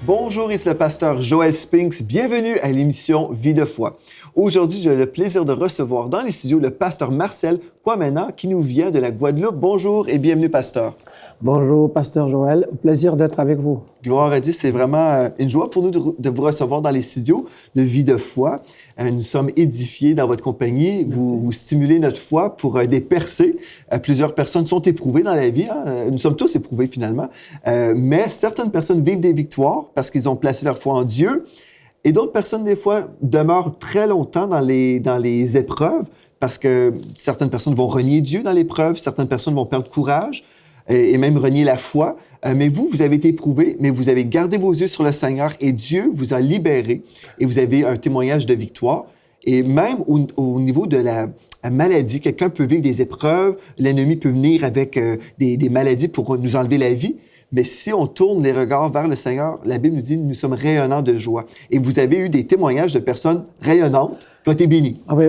Bonjour, ici le pasteur Joël Spinks. Bienvenue à l'émission Vie de foi. Aujourd'hui, j'ai le plaisir de recevoir dans les studios le pasteur Marcel Kwamena qui nous vient de la Guadeloupe. Bonjour et bienvenue, pasteur. Bonjour, pasteur Joël. Plaisir d'être avec vous. Gloire à Dieu, c'est vraiment une joie pour nous de vous recevoir dans les studios de Vie de foi. Nous sommes édifiés dans votre compagnie. Vous stimulez notre foi pour des percées. Plusieurs personnes sont éprouvées dans la vie. Nous sommes tous éprouvés finalement. Mais certaines personnes vivent des victoires parce qu'ils ont placé leur foi en Dieu. Et d'autres personnes, des fois, demeurent très longtemps dans les épreuves parce que certaines personnes vont renier Dieu dans l'épreuve, certaines personnes vont perdre courage et même renier la foi. Mais vous avez été éprouvés, mais vous avez gardé vos yeux sur le Seigneur et Dieu vous a libérés et vous avez un témoignage de victoire. Et même au niveau de la maladie, quelqu'un peut vivre des épreuves, l'ennemi peut venir avec des maladies pour nous enlever la vie. Mais si on tourne les regards vers le Seigneur, la Bible nous dit « nous sommes rayonnants de joie ». Et vous avez eu des témoignages de personnes rayonnantes qui ont été bénies. Ah oui,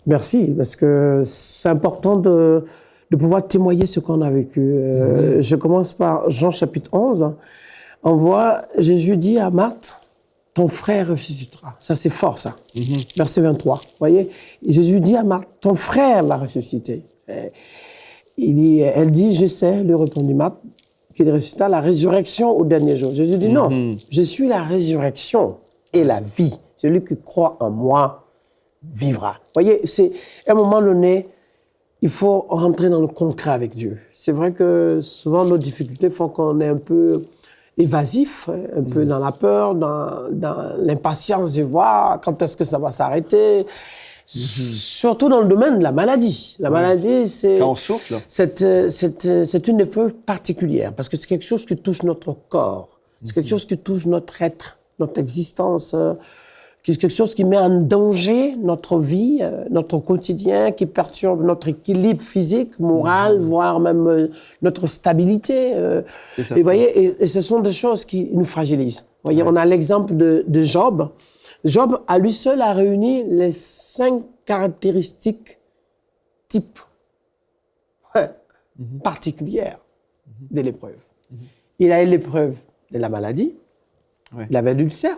merci, parce que c'est important de pouvoir témoigner ce qu'on a vécu. Je commence par Jean chapitre 11. On voit Jésus dit à Marthe, « Ton frère ressuscitera ». Ça, c'est fort, ça. Verset 23, vous voyez. Jésus dit à Marthe, « Ton frère va ressusciter ». Elle dit, « Je sais », lui répondit Marthe, qu'il ressuscitera la résurrection au dernier jour. Jésus dit, « Non, je suis la résurrection et la vie. Celui qui croit en moi vivra. » Vous voyez, c'est à un moment donné, il faut rentrer dans le concret avec Dieu. C'est vrai que souvent nos difficultés font qu'on est un peu évasif, un peu dans la peur, dans l'impatience de voir quand est-ce que ça va s'arrêter. Surtout dans le domaine de la maladie. La maladie, c'est... Quand on souffle. C'est une épreuve particulière parce que c'est quelque chose qui touche notre corps. C'est quelque chose qui touche notre être, notre existence. C'est quelque chose qui met en danger notre vie, notre quotidien, qui perturbe notre équilibre physique, moral, voire même notre stabilité. Et vous voyez, et ce sont des choses qui nous fragilisent. Vous voyez, on a l'exemple de Job. Job, à lui seul, a réuni les 5 caractéristiques types particulières de l'épreuve. Il a eu l'épreuve de la maladie, il avait l'ulcère,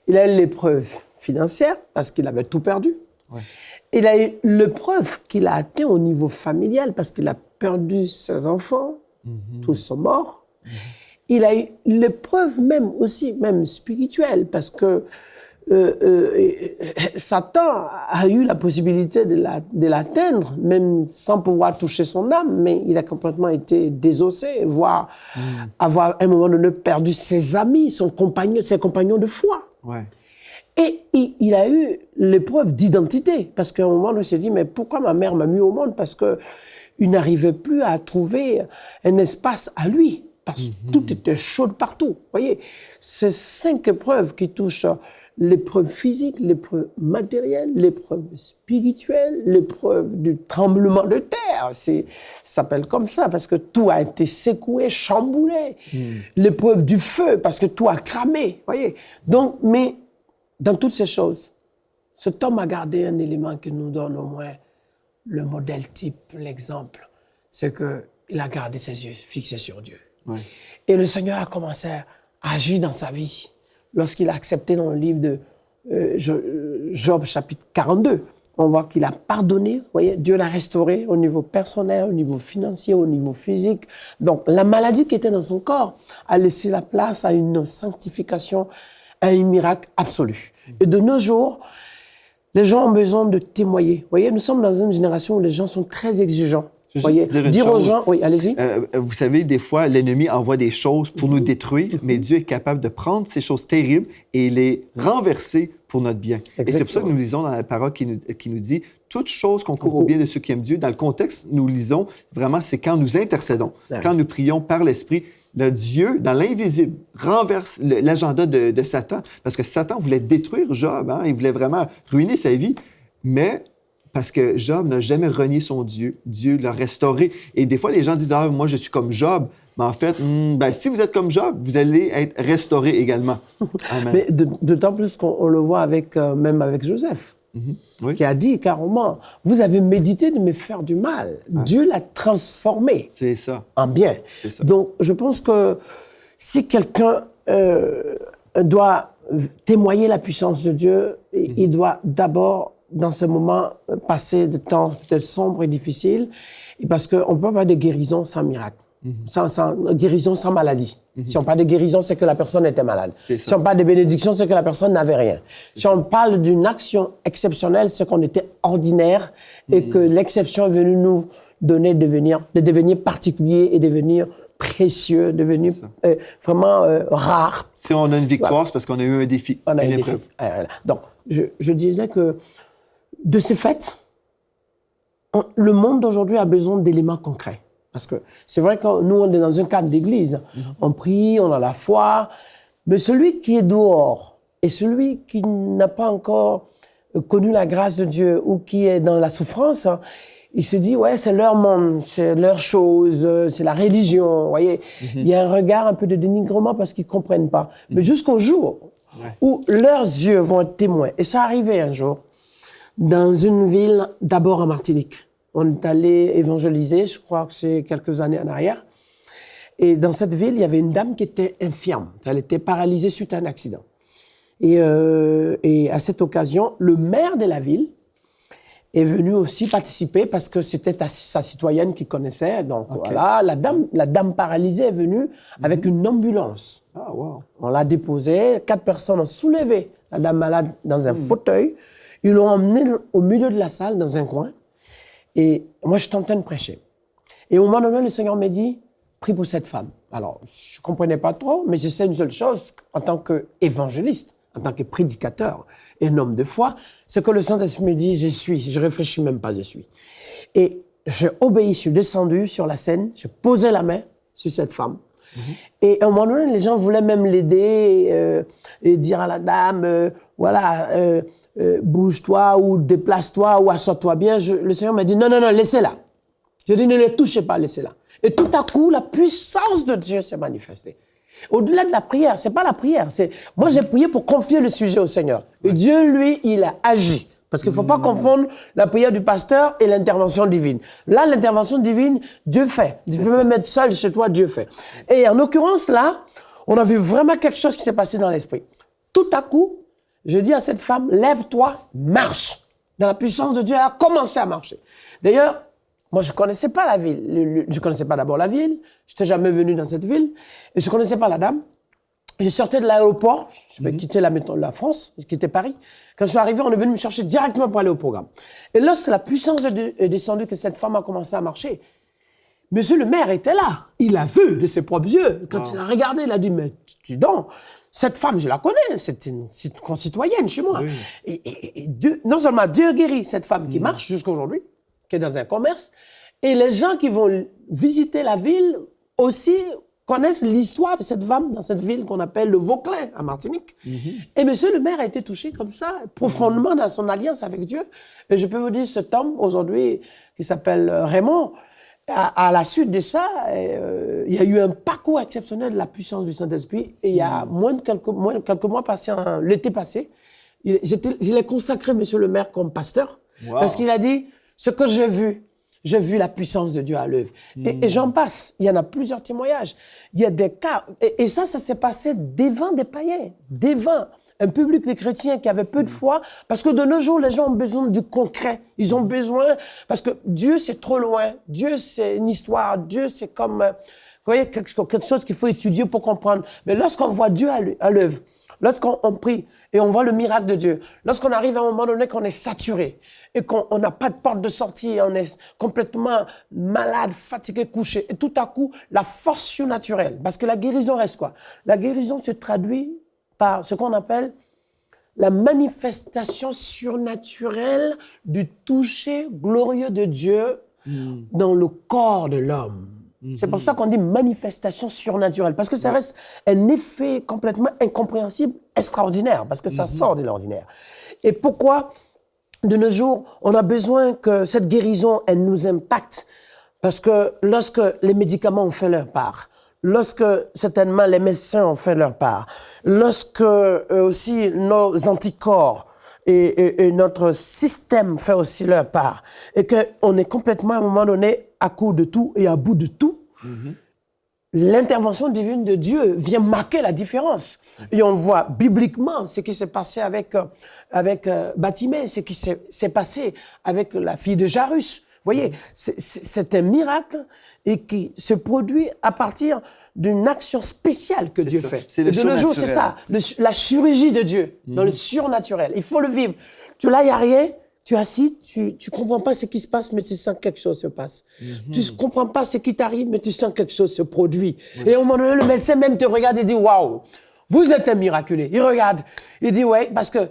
il a eu l'épreuve financière parce qu'il avait tout perdu. Il a eu l'épreuve qu'il a atteint au niveau familial parce qu'il a perdu ses enfants, tous sont morts. Il a eu l'épreuve même spirituelle parce que Satan a eu la possibilité de l'atteindre, même sans pouvoir toucher son âme, mais il a complètement été désossé, voire avoir à un moment donné perdu ses amis, ses compagnons de foi. Et il a eu l'épreuve d'identité, parce qu'à un moment, il s'est dit, mais pourquoi ma mère m'a mis au monde? Parce qu'il n'arrivait plus à trouver un espace à lui, parce que tout était chaud partout. Vous voyez, ces 5 épreuves qui touchent l'épreuve physique, l'épreuve matérielle, l'épreuve spirituelle, l'épreuve du tremblement de terre. Ça s'appelle comme ça parce que tout a été secoué, chamboulé. L'épreuve du feu parce que tout a cramé. Voyez. Donc, mais dans toutes ces choses, cet homme a gardé un élément qui nous donne au moins le modèle type, l'exemple. C'est qu'il a gardé ses yeux fixés sur Dieu. Et le Seigneur a commencé à agir dans sa vie. Lorsqu'il a accepté dans le livre de Job chapitre 42, on voit qu'il a pardonné, vous voyez, Dieu l'a restauré au niveau personnel, au niveau financier, au niveau physique. Donc la maladie qui était dans son corps a laissé la place à une sanctification, à un miracle absolu. Et de nos jours, les gens ont besoin de témoigner. Vous voyez, nous sommes dans une génération où les gens sont très exigeants. Je veux juste dire aux gens, oui, allez-y. Vous savez, des fois, l'ennemi envoie des choses pour nous détruire, mais Dieu est capable de prendre ces choses terribles et les renverser pour notre bien. Exactement. Et c'est pour ça que nous lisons dans la parole qui nous dit « Toute chose concourt au bien de ceux qui aiment Dieu ». Dans le contexte, nous lisons vraiment, c'est quand nous intercédons, quand nous prions par l'Esprit, le Dieu, dans l'invisible, renverse l'agenda de Satan. Parce que Satan voulait détruire Job, il voulait vraiment ruiner sa vie, mais... Parce que Job n'a jamais renié son Dieu. Dieu l'a restauré. Et des fois, les gens disent « Ah, moi, je suis comme Job. » Mais en fait, si vous êtes comme Job, vous allez être restauré également. Amen. Mais d'autant plus qu'on le voit même avec Joseph, qui a dit carrément « Vous avez médité de me faire du mal. » Dieu l'a transformé c'est ça. en bien. C'est ça. Donc, je pense que si quelqu'un doit témoigner la puissance de Dieu, il doit d'abord, dans ce moment, passer de temps peut-être sombre et difficile, parce qu'on ne peut pas avoir de guérison sans miracle, sans guérison sans maladie. Si on parle de guérison, c'est que la personne était malade. Si on parle de bénédiction, c'est que la personne n'avait rien. Si on parle d'une action exceptionnelle, c'est qu'on était ordinaire et que l'exception est venue nous donner de devenir particulier et devenir précieux, devenir vraiment rare. Si on a une victoire, c'est parce qu'on a eu un défi, une épreuve. Donc, je disais que de ce fait, le monde d'aujourd'hui a besoin d'éléments concrets. Parce que c'est vrai que nous, on est dans un cadre d'église. On prie, on a la foi. Mais celui qui est dehors et celui qui n'a pas encore connu la grâce de Dieu ou qui est dans la souffrance, il se dit, ouais, c'est leur monde, c'est leur chose, c'est la religion, vous voyez. Il y a un regard un peu de dénigrement parce qu'ils ne comprennent pas. Mais jusqu'au jour où leurs yeux vont être témoins. Et ça arrivait un jour dans une ville, d'abord en Martinique. On est allé évangéliser, je crois que c'est quelques années en arrière. Et dans cette ville, il y avait une dame qui était infirme. Elle était paralysée suite à un accident. Et à cette occasion, le maire de la ville est venu aussi participer parce que c'était sa citoyenne qui connaissait. Donc voilà, la dame paralysée est venue avec une ambulance. Ah, wow. On l'a déposée, 4 personnes ont soulevé la dame malade dans un fauteuil. Ils l'ont emmenée au milieu de la salle, dans un coin. Et moi, je suis en train de prêcher. Et au moment donné, le Seigneur m'a dit, prie pour cette femme. Alors, je ne comprenais pas trop, mais je sais une seule chose, en tant qu'évangéliste, en tant que prédicateur et un homme de foi, c'est que le Saint-Esprit me dit, je réfléchis même pas, je suis. Et j'ai obéi, je suis descendu sur la scène, j'ai posé la main sur cette femme. Et à un moment donné, les gens voulaient même l'aider et dire à la dame, bouge-toi ou déplace-toi ou assois-toi bien. Le Seigneur m'a dit, non, laissez-la. Je dis, ne les touchez pas, laissez-la. Et tout à coup, la puissance de Dieu s'est manifestée. Au-delà de la prière, c'est pas la prière. Moi, j'ai prié pour confier le sujet au Seigneur. Et Dieu, lui, il a agi. Parce qu'il ne faut pas confondre la prière du pasteur et l'intervention divine. Là, l'intervention divine, Dieu fait. Tu peux même être seul chez toi, Dieu fait. Et en l'occurrence, là, on a vu vraiment quelque chose qui s'est passé dans l'esprit. Tout à coup, je dis à cette femme, lève-toi, marche. Dans la puissance de Dieu, elle a commencé à marcher. D'ailleurs, moi, je ne connaissais pas la ville. Je ne connaissais pas d'abord la ville. Je n'étais jamais venu dans cette ville. Et je ne connaissais pas la dame. Je sortais de l'aéroport, je vais quitter la France, je quittais Paris. Quand je suis arrivé, on est venu me chercher directement pour aller au programme. Et lorsque la puissance de Dieu est descendue, que cette femme a commencé à marcher, monsieur le maire était là. Il a vu de ses propres yeux. Quand il a regardé, il a dit, mais dis donc, cette femme, je la connais, c'est une concitoyenne chez moi. Oui. Et Dieu, non seulement Dieu guérit cette femme qui marche jusqu'à aujourd'hui, qui est dans un commerce, et les gens qui vont visiter la ville aussi connaissent l'histoire de cette femme dans cette ville qu'on appelle le Vauclin, à Martinique. Et monsieur le maire a été touché comme ça, profondément dans son alliance avec Dieu. Et je peux vous dire, cet homme, aujourd'hui, qui s'appelle Raymond, à la suite de ça, il y a eu un parcours exceptionnel de la puissance du Saint-Esprit. Et il y a quelques mois passés, l'été passé, je l'ai consacré, monsieur le maire, comme pasteur. Wow. Parce qu'il a dit, ce que j'ai vu la puissance de Dieu à l'œuvre. Et j'en passe. Il y en a plusieurs témoignages. Il y a des cas. Et ça s'est passé devant des païens, devant un public de chrétiens qui avait peu de foi. Parce que de nos jours, les gens ont besoin du concret. Ils ont besoin, parce que Dieu, c'est trop loin. Dieu, c'est une histoire. Dieu, c'est comme, vous voyez, quelque chose qu'il faut étudier pour comprendre. Mais lorsqu'on voit Dieu à l'œuvre, lorsqu'on prie et on voit le miracle de Dieu, lorsqu'on arrive à un moment donné qu'on est saturé et qu'on n'a pas de porte de sortie, on est complètement malade, fatigué, couché, et tout à coup, la force surnaturelle, parce que la guérison reste quoi? La guérison se traduit par ce qu'on appelle la manifestation surnaturelle du toucher glorieux de Dieu dans le corps de l'homme. C'est pour ça qu'on dit manifestation surnaturelle, parce que ça reste un effet complètement incompréhensible, extraordinaire, parce que ça sort de l'ordinaire. Et pourquoi, de nos jours, on a besoin que cette guérison, elle nous impacte? Parce que lorsque les médicaments ont fait leur part, lorsque certainement les médecins ont fait leur part, lorsque aussi nos anticorps et notre système fait aussi leur part, et qu'on est complètement à un moment donné à court de tout et à bout de tout, l'intervention divine de Dieu vient marquer la différence. Et on voit bibliquement ce qui s'est passé avec Batimée, ce qui s'est passé avec la fille de Jairus. Vous voyez, c'est un miracle et qui se produit à partir d'une action spéciale que Dieu fait. C'est le de nos jours, c'est ça, la chirurgie de Dieu, dans le surnaturel. Il faut le vivre. Là, il n'y a rien. Tu es assis, tu comprends pas ce qui se passe, mais tu sens que quelque chose se passe. Tu comprends pas ce qui t'arrive, mais tu sens que quelque chose se produit. Et à un moment donné, le médecin même te regarde et dit, waouh, vous êtes un miraculé. Il regarde, il dit, ouais, parce que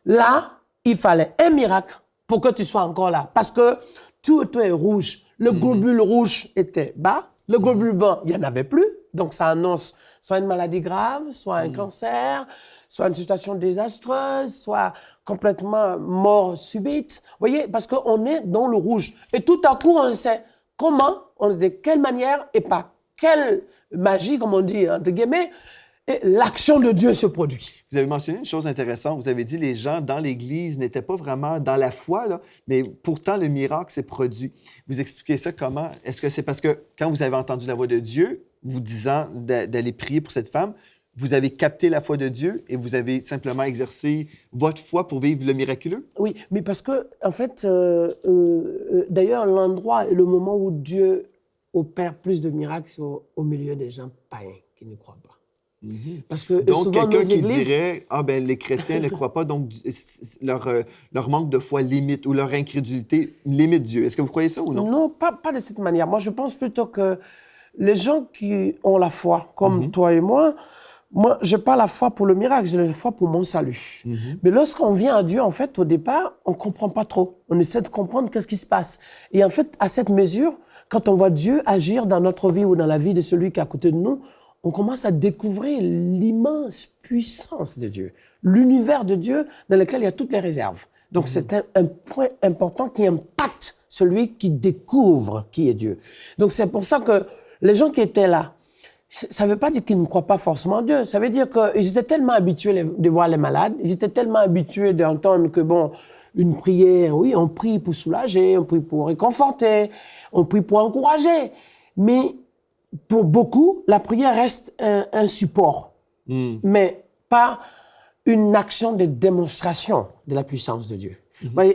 là, il fallait un miracle pour que tu sois encore là. Parce que tout est rouge. Le globule rouge était bas, le globule blanc, il n'y en avait plus. Donc ça annonce soit une maladie grave, soit un cancer, soit une situation désastreuse, soit complètement mort subite. Vous voyez, parce qu'on est dans le rouge. Et tout à coup, on sait comment, on sait de quelle manière et par quelle magie, comme on dit, entre guillemets, et l'action de Dieu se produit. Vous avez mentionné une chose intéressante. Vous avez dit que les gens dans l'Église n'étaient pas vraiment dans la foi, là, mais pourtant le miracle s'est produit. Vous expliquez ça comment? Est-ce que c'est parce que quand vous avez entendu la voix de Dieu, vous disant d'aller prier pour cette femme, vous avez capté la foi de Dieu et vous avez simplement exercé votre foi pour vivre le miraculeux? Oui, mais parce que, en fait, d'ailleurs, l'endroit et le moment où Dieu opère plus de miracles, c'est au milieu des gens païens qui ne croient pas. Parce que donc, souvent, quelqu'un nos églises... qui dirait « Ah, ben les chrétiens ne croient pas, donc leur manque de foi limite ou leur incrédulité limite Dieu. » Est-ce que vous croyez ça ou non? Non, pas de cette manière. Moi, je pense plutôt que les gens qui ont la foi, comme toi et moi, je n'ai pas la foi pour le miracle, j'ai la foi pour mon salut. Mais lorsqu'on vient à Dieu, en fait, au départ, on ne comprend pas trop. On essaie de comprendre qu'est-ce qui se passe. Et en fait, à cette mesure, quand on voit Dieu agir dans notre vie ou dans la vie de celui qui est à côté de nous, on commence à découvrir l'immense puissance de Dieu, l'univers de Dieu dans lequel il y a toutes les réserves. Donc, c'est un point important qui impacte celui qui découvre qui est Dieu. Donc, c'est pour ça que les gens qui étaient là, ça ne veut pas dire qu'ils ne croient pas forcément en Dieu. Ça veut dire qu'ils étaient tellement habitués de voir les malades, ils étaient tellement habitués d'entendre que, bon, une prière, oui, on prie pour soulager, on prie pour réconforter, on prie pour encourager. Mais pour beaucoup, la prière reste un support, mais pas une action de démonstration de la puissance de Dieu.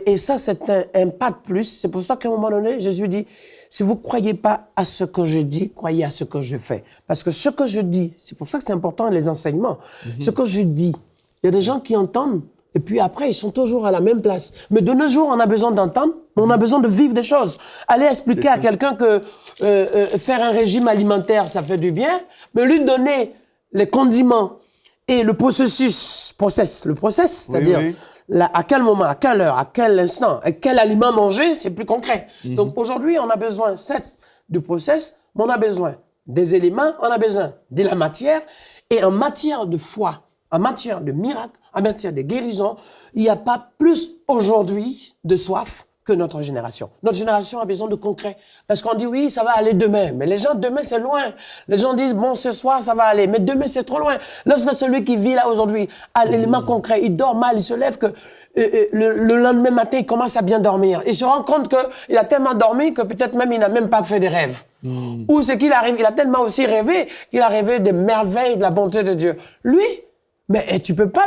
Et ça, c'est un pas de plus. C'est pour ça qu'à un moment donné, Jésus dit, si vous ne croyez pas à ce que je dis, croyez à ce que je fais. Parce que ce que je dis, c'est pour ça que c'est important les enseignements. Ce que je dis, il y a des gens qui entendent, et puis après, ils sont toujours à la même place. Mais de nos jours, on a besoin d'entendre, mais on a besoin de vivre des choses. Aller expliquer à quelqu'un que faire un régime alimentaire, ça fait du bien, mais lui donner les condiments et le process, c'est-à-dire à quel moment, à quelle heure, à quel instant, à quel aliment manger, c'est plus concret. Donc aujourd'hui, on a besoin du process, mais on a besoin des éléments, on a besoin de la matière, et en matière de foi, en matière de miracle, en matière de guérison, il n'y a pas plus aujourd'hui de soif que notre génération. Notre génération a besoin de concret. Parce qu'on dit, oui, ça va aller demain. Mais les gens, demain, c'est loin. Les gens disent, bon, ce soir, ça va aller. Mais demain, c'est trop loin. Lorsque celui qui vit là aujourd'hui a l'élément concret, il dort mal, il se lève que le lendemain matin, il commence à bien dormir. Il se rend compte qu'il a tellement dormi que peut-être même il n'a même pas fait de rêve. Ou c'est qu'il arrive, il a tellement aussi rêvé qu'il a rêvé des merveilles de la bonté de Dieu. Lui, mais tu peux pas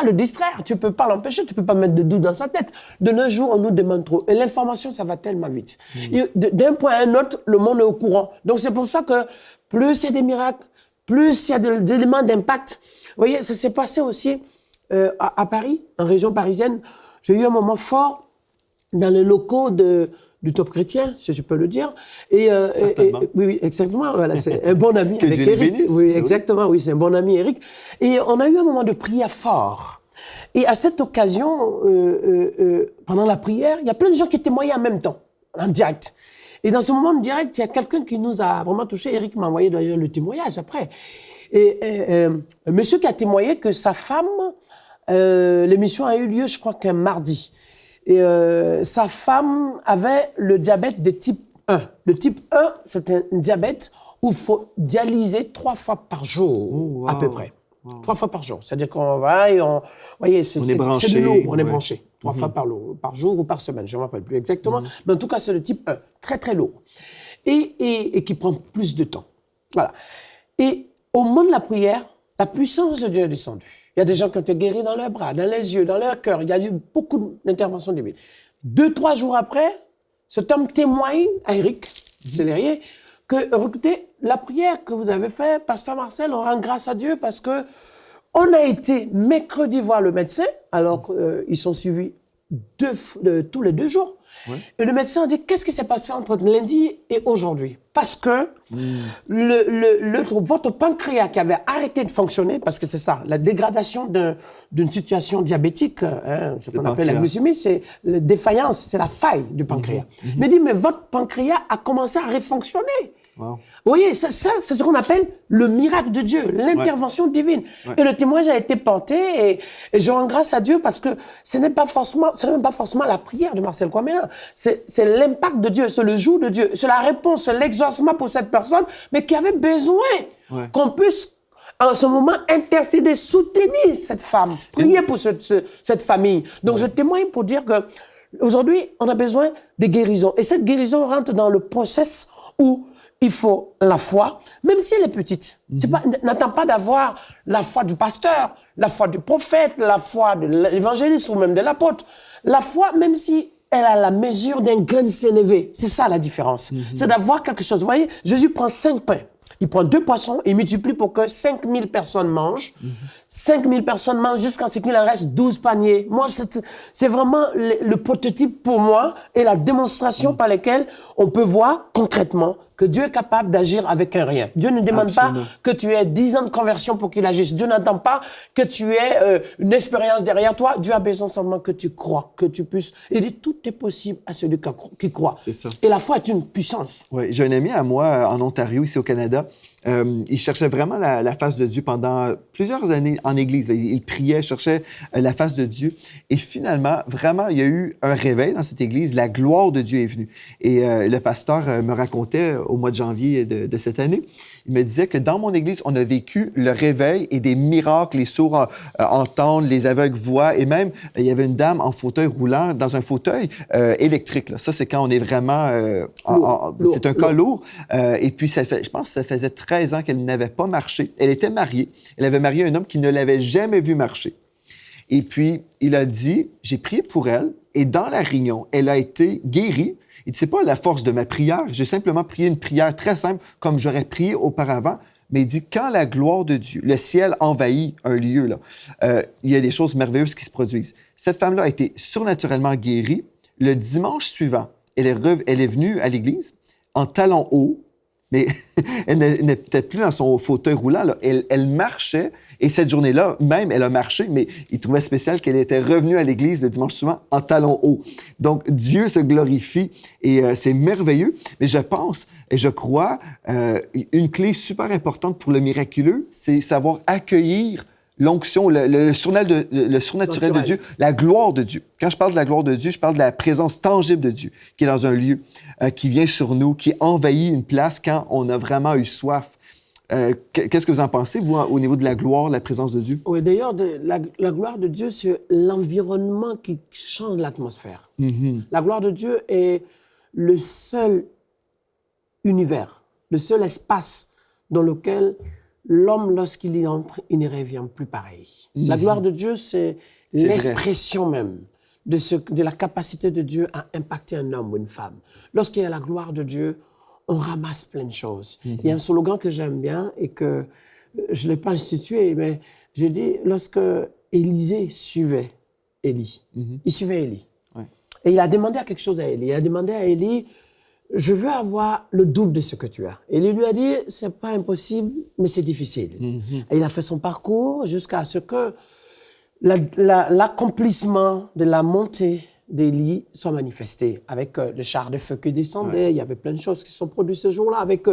le distraire, tu peux pas l'empêcher, tu peux pas mettre de doute dans sa tête. De nos jours, on nous demande trop. Et l'information, ça va tellement vite. Et d'un point à un autre, le monde est au courant. Donc c'est pour ça que plus il y a des miracles, plus il y a des éléments d'impact. Vous voyez, ça s'est passé aussi à Paris, en région parisienne. J'ai eu un moment fort dans les locaux du Top Chrétien, si je peux le dire. Oui, exactement. Voilà, c'est un bon ami avec Eric. Oui, exactement. Oui, c'est un bon ami, Eric. Et on a eu un moment de prière fort. Et à cette occasion, pendant la prière, il y a plein de gens qui témoignaient en même temps, en direct. Et dans ce moment de direct, il y a quelqu'un qui nous a vraiment touché. Eric m'a envoyé d'ailleurs le témoignage après. Et un monsieur qui a témoigné que sa femme, l'émission a eu lieu, je crois qu'un mardi. Et sa femme avait le diabète de type 1. Le type 1, c'est un diabète où il faut dialyser 3 fois par jour, à peu près. 3 fois par jour. C'est-à-dire qu'on va et on... Vous voyez, c'est de l'eau, on est branché. 3 fois par jour ou par semaine, je ne me rappelle plus exactement. Mais en tout cas, c'est le type 1, très très lourd. Et qui prend plus de temps. Voilà. Et au moment de la prière, la puissance de Dieu est descendue. Il y a des gens qui ont été guéris dans leurs bras, dans les yeux, dans leur cœur. Il y a eu beaucoup d'interventions divines. 2-3 jours après, cet homme témoigne à Eric Célérier que, écoutez, la prière que vous avez faite, Pasteur Marcel, on rend grâce à Dieu parce que on a été mercredi voir le médecin, alors qu'ils sont suivis tous les 2 jours. Ouais. Et le médecin a dit, qu'est-ce qui s'est passé entre lundi et aujourd'hui? Parce que votre pancréas qui avait arrêté de fonctionner, parce que c'est ça, la dégradation d'une situation diabétique, ce qu'on appelle la glycémie, c'est la défaillance, c'est la faille du pancréas. Il me dit, mais votre pancréas a commencé à refonctionner. Wow. Vous voyez, ça c'est ce qu'on appelle le miracle de Dieu, l'intervention divine. Ouais. Et le témoignage a été porté et je rends grâce à Dieu parce que ce n'est même pas forcément la prière de Marcel Kwamena. C'est l'impact de Dieu, c'est le jour de Dieu, c'est la réponse, c'est l'exaucement pour cette personne, mais qui avait besoin qu'on puisse en ce moment intercéder, soutenir cette femme, prier pour cette famille. Donc je témoigne pour dire que aujourd'hui, on a besoin de guérison. Et cette guérison rentre dans le process où il faut la foi, même si elle est petite. N'attends pas d'avoir la foi du pasteur, la foi du prophète, la foi de l'évangéliste ou même de l'apôtre. La foi, même si elle a la mesure d'un grain de sénévé, c'est ça la différence. C'est d'avoir quelque chose. Vous voyez, Jésus prend 5 pains. Il prend 2 poissons et multiplie pour que 5000 personnes mangent. 5000 personnes mangent jusqu'à ce qu'il en reste 12 paniers. Moi, c'est vraiment le prototype pour moi et la démonstration par laquelle on peut voir concrètement que Dieu est capable d'agir avec un rien. Dieu ne demande pas que tu aies 10 ans de conversion pour qu'il agisse. Dieu n'attend pas que tu aies une expérience derrière toi. Dieu a besoin seulement que tu crois, que tu puisses. Il dit tout est possible à celui qui croit. C'est ça. Et la foi est une puissance. Oui, j'ai un ami à moi en Ontario, ici au Canada. Il cherchait vraiment la face de Dieu pendant plusieurs années en Église. Il priait, cherchait la face de Dieu. Et finalement, vraiment, il y a eu un réveil dans cette Église. La gloire de Dieu est venue. Et le pasteur me racontait au mois de janvier de cette année, il me disait que dans mon Église, on a vécu le réveil et des miracles. Les sourds entendent, les aveugles voient. Et même, il y avait une dame en fauteuil roulant, dans un fauteuil électrique. Là. Ça, c'est quand on est vraiment... c'est un cas lourd. Et puis, je pense que ça faisait 13 ans qu'elle n'avait pas marché. Elle était mariée. Elle avait marié un homme qui ne l'avait jamais vu marcher. Et puis, il a dit, j'ai prié pour elle, et dans la réunion, elle a été guérie. Il dit, c'est pas la force de ma prière, j'ai simplement prié une prière très simple, comme j'aurais prié auparavant. Mais il dit, quand la gloire de Dieu, le ciel envahit un lieu, là, il y a des choses merveilleuses qui se produisent. Cette femme-là a été surnaturellement guérie. Le dimanche suivant, elle est venue à l'église en talons hauts, mais elle n'est peut-être plus dans son fauteuil roulant. Là. Elle marchait, et cette journée-là, même, elle a marché, mais il trouvait spécial qu'elle était revenue à l'église le dimanche suivant en talons hauts. Donc, Dieu se glorifie, et c'est merveilleux. Mais je pense et je crois, une clé super importante pour le miraculeux, c'est savoir accueillir l'onction, le surnaturel de Dieu, la gloire de Dieu. Quand je parle de la gloire de Dieu, je parle de la présence tangible de Dieu qui est dans un lieu, qui vient sur nous, qui envahit une place quand on a vraiment eu soif. Qu'est-ce que vous en pensez, vous, au niveau de la gloire, la présence de Dieu? Oui, d'ailleurs, la gloire de Dieu, c'est l'environnement qui change l'atmosphère. La gloire de Dieu est le seul univers, le seul espace dans lequel l'homme, lorsqu'il y entre, il ne revient plus pareil. La gloire de Dieu, c'est l'expression même de la capacité de Dieu à impacter un homme ou une femme. Lorsqu'il y a la gloire de Dieu, on ramasse plein de choses. Il y a un slogan que j'aime bien et que je ne l'ai pas institué, mais je dis, lorsque Élisée suivait Élie, il suivait Élie. Ouais. Et il a demandé quelque chose à Élie. Il a demandé à Élie, je veux avoir le double de ce que tu as. Et il lui a dit, c'est pas impossible, mais c'est difficile. Et il a fait son parcours jusqu'à ce que l'accomplissement de la montée d'Élie soit manifesté, avec le char de feu qui descendait. Ouais. Il y avait plein de choses qui sont produites ce jour-là, avec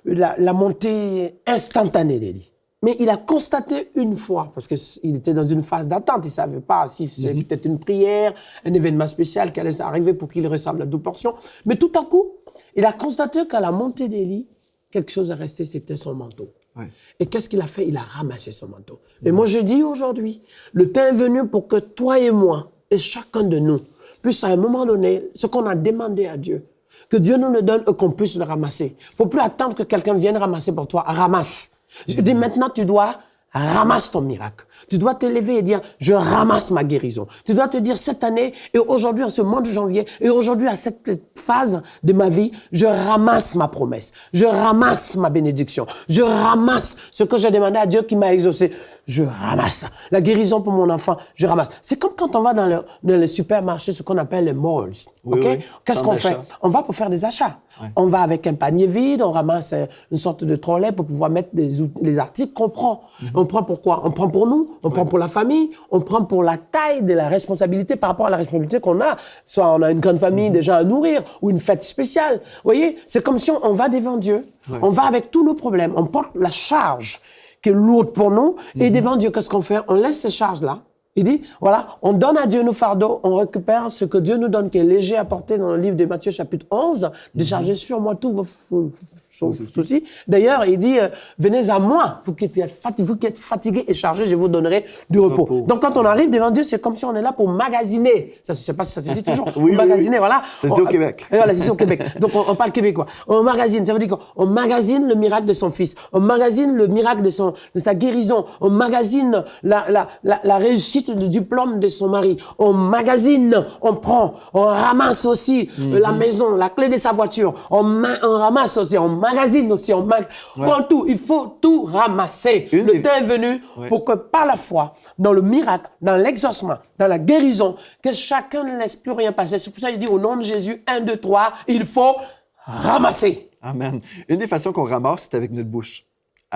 la montée instantanée d'Élie. Mais il a constaté une fois, parce qu'il était dans une phase d'attente, il ne savait pas si c'était peut-être une prière, un événement spécial qui allait arriver pour qu'il ressemble à 2 portions. Mais tout à coup, il a constaté qu'à la montée d'Élie, quelque chose est resté, c'était son manteau. Ouais. Et qu'est-ce qu'il a fait? Il a ramassé son manteau. Et moi, je dis aujourd'hui, le temps est venu pour que toi et moi, et chacun de nous, puisse à un moment donné, ce qu'on a demandé à Dieu, Que Dieu nous le donne et qu'on puisse le ramasser. Faut plus attendre que quelqu'un vienne ramasser pour toi. Ramasse. Je dis maintenant, tu dois ramasse ton miracle. Tu dois t'élever et dire, je ramasse ma guérison. Tu dois te dire, cette année et aujourd'hui, en ce mois de janvier, et aujourd'hui, à cette phase de ma vie, je ramasse ma promesse. Je ramasse ma bénédiction. Je ramasse ce que j'ai demandé à Dieu qui m'a exaucé. Je ramasse. La guérison pour mon enfant, je ramasse. C'est comme quand on va dans le supermarché, ce qu'on appelle les malls. Oui, OK? oui. Qu'est-ce qu'on fait? On va pour faire des achats. Ouais. On va avec un panier vide, on ramasse une sorte de trolley pour pouvoir mettre les articles qu'on prend. On prend pour quoi? On prend pour nous, on prend pour la famille, on prend pour la taille de la responsabilité par rapport à la responsabilité qu'on a. Soit on a une grande famille déjà à nourrir ou une fête spéciale. Vous voyez, c'est comme si on va devant Dieu, on va avec tous nos problèmes, on porte la charge qui est lourde pour nous et devant Dieu, qu'est-ce qu'on fait? On laisse ces charges-là. Il dit, voilà, on donne à Dieu nos fardeaux, on récupère ce que Dieu nous donne, qui est léger à porter dans le livre de Matthieu, chapitre 11, déchargez sur moi tous vos soucis. D'ailleurs, il dit, venez à moi, vous qui êtes fatigués et chargés, je vous donnerai du repos. Donc, quand on arrive devant Dieu, c'est comme si on est là pour magasiner. Ça, je sais pas si ça se dit toujours. Oui, magasiner, voilà. Ça se dit au Québec. Voilà, c'est au Québec. Donc, on parle québécois. On magasine, ça veut dire qu'on magasine le miracle de son fils. On magasine le miracle de sa guérison. On magasine la réussite du diplôme de son mari. On magasine, on prend, on ramasse aussi la maison, la clé de sa voiture. On ramasse aussi, on magasine aussi, on prend tout. Il faut tout ramasser. Le temps est venu pour que par la foi, dans le miracle, dans l'exaucement, dans la guérison, que chacun ne laisse plus rien passer. C'est pour ça qu'il dit au nom de Jésus, 1, 2, 3, il faut ramasser. Amen. Une des façons qu'on ramasse, c'est avec notre bouche.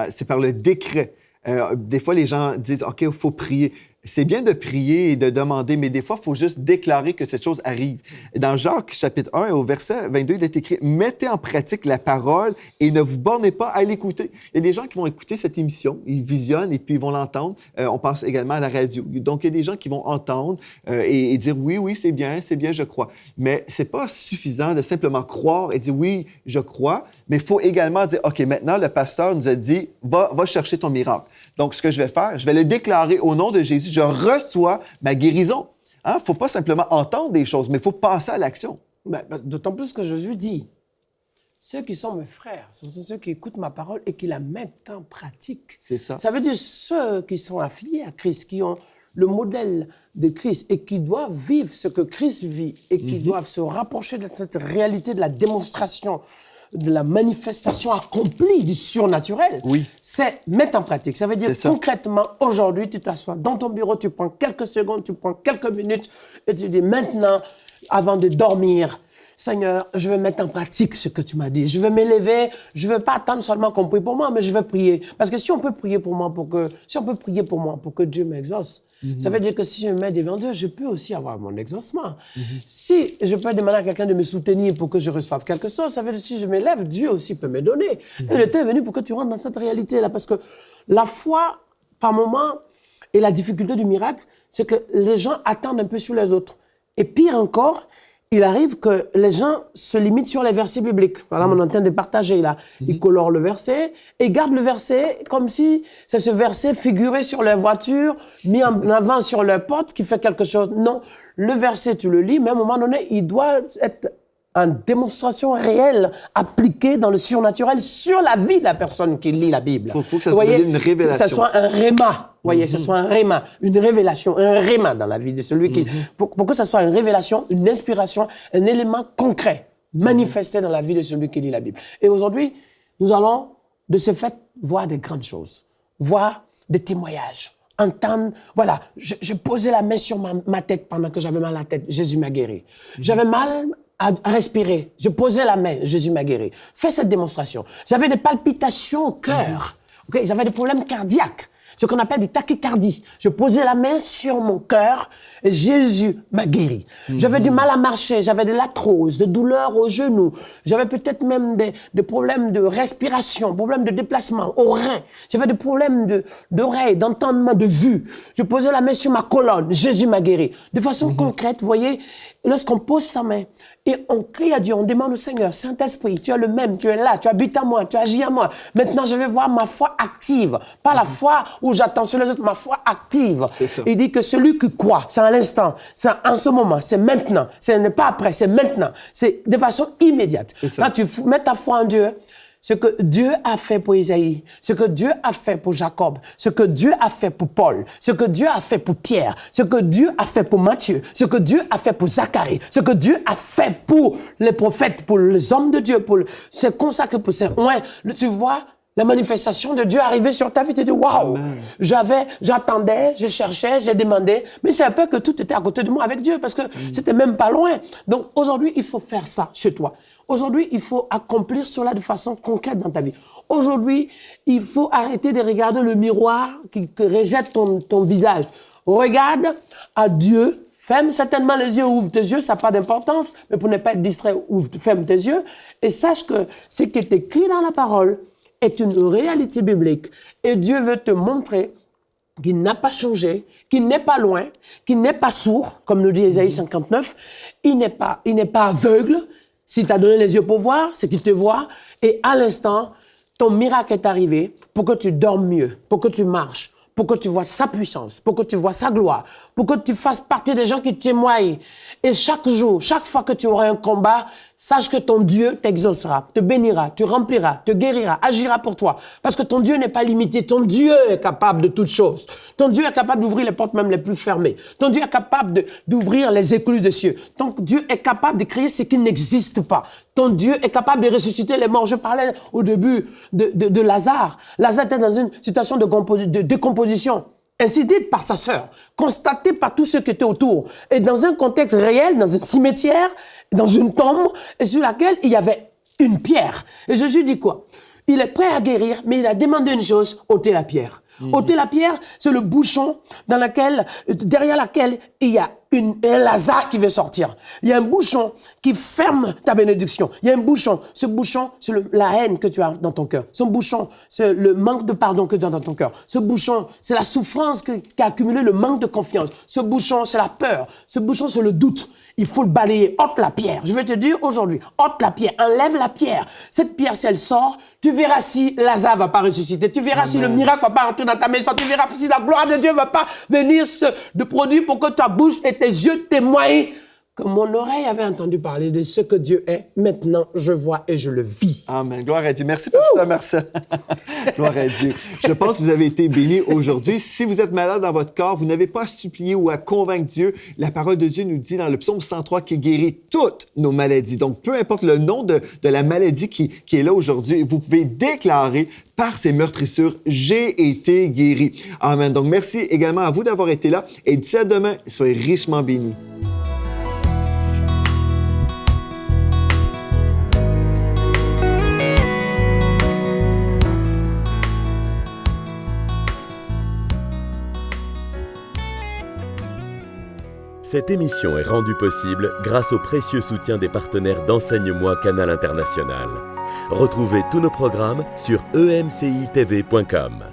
C'est par le décret. Des fois, les gens disent, OK, il faut prier. C'est bien de prier et de demander, mais des fois, il faut juste déclarer que cette chose arrive. Dans Jacques, chapitre 1, au verset 22, il est écrit « Mettez en pratique la parole et ne vous bornez pas à l'écouter. » Il y a des gens qui vont écouter cette émission, ils visionnent et puis ils vont l'entendre. On pense également à la radio. Donc, il y a des gens qui vont entendre et dire « Oui, c'est bien, je crois. » Mais c'est pas suffisant de simplement croire et dire « Oui, je crois. » Mais il faut également dire, OK, maintenant, le pasteur nous a dit, va chercher ton miracle. Donc, ce que je vais faire, je vais le déclarer au nom de Jésus, je reçois ma guérison. Il ne faut pas simplement entendre des choses, mais il faut passer à l'action. D'autant plus que Jésus dit, ceux qui sont mes frères, ce sont ceux qui écoutent ma parole et qui la mettent en pratique. C'est ça. Ça veut dire ceux qui sont affiliés à Christ, qui ont le modèle de Christ et qui doivent vivre ce que Christ vit et qui doivent se rapprocher de cette réalité de la démonstration de la manifestation accomplie du surnaturel, c'est mettre en pratique. Ça veut dire concrètement, aujourd'hui, tu t'assois dans ton bureau, tu prends quelques secondes, tu prends quelques minutes et tu dis maintenant, avant de dormir, Seigneur, je vais mettre en pratique ce que tu m'as dit. Je vais m'élever. Je ne veux pas attendre seulement qu'on prie pour moi, mais je vais prier. Parce que si on peut prier pour moi pour que Dieu m'exauce, ça veut dire que si je me mets devant Dieu, je peux aussi avoir mon exaucement. Si je peux demander à quelqu'un de me soutenir pour que je reçoive quelque chose, ça veut dire que si je m'élève, Dieu aussi peut me donner. Et le temps est venu pour que tu rentres dans cette réalité-là. Parce que la foi, par moment, et la difficulté du miracle, c'est que les gens attendent un peu sur les autres. Et pire encore, il arrive que les gens se limitent sur les versets bibliques. Voilà, on est en train de partager là. Ils colorent le verset et gardent le verset comme si c'est ce verset figuré sur leur voiture, mis en avant sur leur porte qui fait quelque chose. Non, le verset, tu le lis, mais à un moment donné, il doit être en démonstration réelle, appliquée dans le surnaturel sur la vie de la personne qui lit la Bible. Il faut que ça soit une révélation. Que ça soit un réma. Voyez, que ce soit un réma, une révélation, un réma dans la vie de celui qui... Pour que ce soit une révélation, une inspiration, un élément concret, manifesté dans la vie de celui qui lit la Bible. Et aujourd'hui, nous allons, de ce fait, voir des grandes choses, voir des témoignages, entendre... Voilà, je posais la main sur ma tête pendant que j'avais mal à la tête, Jésus m'a guéri. J'avais mal à respirer, je posais la main, Jésus m'a guéri. Fais cette démonstration. J'avais des palpitations au cœur, okay? J'avais des problèmes cardiaques, ce qu'on appelle des tachycardies. Je posais la main sur mon cœur et Jésus m'a guéri. J'avais du mal à marcher, j'avais de l'arthrose, des douleurs aux genoux. J'avais peut-être même des problèmes de respiration, problèmes de déplacement aux reins. J'avais des problèmes d'oreille, d'entendement, de vue. Je posais la main sur ma colonne, Jésus m'a guéri. De façon concrète, vous voyez, lorsqu'on pose sa main et on crie à Dieu, on demande au Seigneur, Saint-Esprit, tu es le même, tu es là, tu habites à moi, tu agis à moi. Maintenant, je vais voir ma foi active. Pas la foi où j'attends sur les autres, ma foi active. Il dit que celui qui croit, c'est à l'instant, c'est en ce moment, c'est maintenant. Ce n'est pas après, c'est maintenant. C'est de façon immédiate. Quand tu mets ta foi en Dieu, ce que Dieu a fait pour Isaïe, ce que Dieu a fait pour Jacob, ce que Dieu a fait pour Paul, ce que Dieu a fait pour Pierre, ce que Dieu a fait pour Matthieu, ce que Dieu a fait pour Zacharie, ce que Dieu a fait pour les prophètes, pour les hommes de Dieu, pour c'est consacré pour ça. Ouais, tu vois la manifestation de Dieu arriver sur ta vie, tu te dis waouh, j'attendais, je cherchais, j'ai demandé, mais c'est un peu que tout était à côté de moi avec Dieu parce que c'était même pas loin. Donc aujourd'hui, il faut faire ça chez toi. Aujourd'hui, il faut accomplir cela de façon concrète dans ta vie. Aujourd'hui, il faut arrêter de regarder le miroir qui rejette ton visage. Regarde à Dieu, ferme certainement les yeux, ouvre tes yeux, ça n'a pas d'importance, mais pour ne pas être distrait, ferme tes yeux et sache que ce qui est écrit dans la parole est une réalité biblique. Et Dieu veut te montrer qu'il n'a pas changé, qu'il n'est pas loin, qu'il n'est pas sourd, comme nous dit Ésaïe 59. Il n'est pas aveugle. S'il t'a donné les yeux pour voir, c'est qu'il te voit. Et à l'instant, ton miracle est arrivé pour que tu dormes mieux, pour que tu marches, pour que tu vois sa puissance, pour que tu vois sa gloire, pour que tu fasses partie des gens qui témoignent. Et chaque jour, chaque fois que tu auras un combat, sache que ton Dieu t'exaucera, te bénira, te remplira, te guérira, agira pour toi. Parce que ton Dieu n'est pas limité. Ton Dieu est capable de toutes choses. Ton Dieu est capable d'ouvrir les portes même les plus fermées. Ton Dieu est capable d'ouvrir les écluses des cieux. Ton Dieu est capable de créer ce qui n'existe pas. Ton Dieu est capable de ressusciter les morts. Je parlais au début de Lazare. Lazare était dans une situation de décomposition. Ainsi dite par sa sœur, constatée par tous ceux qui étaient autour. Et dans un contexte réel, dans un cimetière, dans une tombe, et sur laquelle il y avait une pierre. Et Jésus dit quoi? Il est prêt à guérir, mais il a demandé une chose, ôter la pierre. Ôter la pierre, c'est le bouchon derrière laquelle il y a un Lazare qui veut sortir. Il y a un bouchon qui ferme ta bénédiction. Il y a un bouchon. Ce bouchon, c'est la haine que tu as dans ton cœur. Ce bouchon, c'est le manque de pardon que tu as dans ton cœur. Ce bouchon, c'est la souffrance qui a accumulé le manque de confiance. Ce bouchon, c'est la peur. Ce bouchon, c'est le doute. Il faut le balayer. Ôte la pierre. Je vais te dire aujourd'hui, ôte la pierre. Enlève la pierre. Cette pierre, si elle sort, tu verras si Lazare va pas ressusciter. Tu verras si le miracle va pas rentrer dans ta maison. Tu verras si la gloire de Dieu va pas venir de produire pour que ta bouche et tes yeux témoignent que mon oreille avait entendu parler de ce que Dieu est. Maintenant, je vois et je le vis. Amen. Gloire à Dieu. Merci, Pasteur Marcel. Gloire à Dieu. Je pense que vous avez été bénis aujourd'hui. Si vous êtes malade dans votre corps, vous n'avez pas à supplier ou à convaincre Dieu. La parole de Dieu nous dit dans le psaume 103 qu'il guérit toutes nos maladies. Donc, peu importe le nom de la maladie qui est là aujourd'hui, vous pouvez déclarer par ses meurtrissures, j'ai été guéri. Amen. Donc, merci également à vous d'avoir été là. Et d'ici à demain, soyez richement bénis. Cette émission est rendue possible grâce au précieux soutien des partenaires d'Enseigne-moi Canal International. Retrouvez tous nos programmes sur emcitv.com.